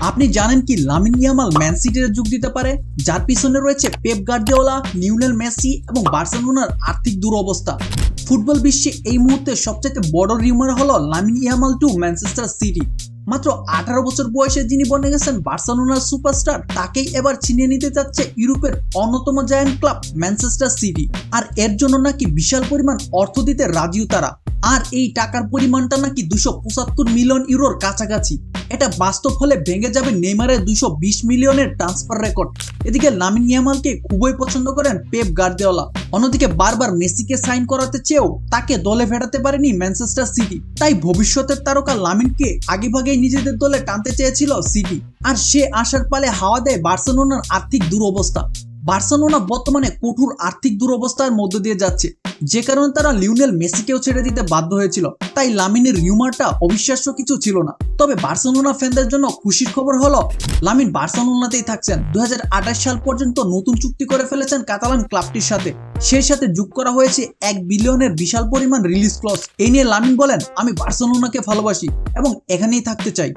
আপনি জানেন কি লামিন ইয়ামাল ম্যান সিটির যোগ দিতে পারে, যার পিছনে রয়েছে পেপ গার্দিওলা, লিওনেল মেসি এবং বার্সেলোনার আর্থিক দুরবস্থা। ফুটবল বিশ্বে এই মুহূর্তে সবচেয়ে বড় রিউমার হলো Lamine Yamal to Manchester City. মাত্র 18 বছর বয়সে যিনি বনে গেছেন বার্সেলোনার সুপারস্টার, তাকেই এবার ছিনিয়ে নিতে যাচ্ছে ইউরোপের অন্যতম জায়ান্ট ক্লাব ম্যানচেস্টার সিটি। আর এর জন্য নাকি বিশাল পরিমাণ অর্থ দিতে রাজিও তারা। আর এই টাকার পরিমাণটা নাকি 275 মিলিয়ন ইউরোর কাছাকাছি। এটা বাস্তব হলে ভেঙে যাবে নেইমারের 220 মিলিয়নের ট্রান্সফার রেকর্ড। এদিকে লামিন ইয়ামালকে খুবই পছন্দ করেন পেপ গার্দিওলা। অন্যদিকে বারবার মেসিকে সাইন করাতে চেয়েও তাকে দলে ফেরাতে পারেনি ম্যানচেস্টার সিটি। তাই ভবিষ্যতের তারকা লামিনকে আগেভাগেই নিজেদের দলে টানতে চেয়েছিল সিটি। আর সে আসার পালে হাওয়া দেয় বার্সেলোনার আর্থিক দুরবস্থা। বার্সেলোনা বর্তমানে কঠোর আর্থিক দুরবস্থার মধ্য দিয়ে যাচ্ছে, যে কারণে তারা লিওনেল মেসিকেও ছেড়ে দিতে বাধ্য হয়েছিল। তাই লামিনের রিউমারটা অবিশ্বাস্য কিছু ছিল না। তবে বার্সেলোনা ফ্যানদের জন্য খুশির খবর হলো লামিন বার্সেলোনাতেই থাকছেন। 2028 সাল পর্যন্ত নতুন চুক্তি করে ফেলেছেন কাতালান ক্লাবটির সাথে। সেই সাথে যোগ করা হয়েছে 1 বিলিয়নের বিশাল পরিমাণ রিলিজ ক্লজ। এই নিয়ে লামিন বলেন, আমি বার্সেলোনাকে ভালোবাসি এবং এখানেই থাকতে চাই।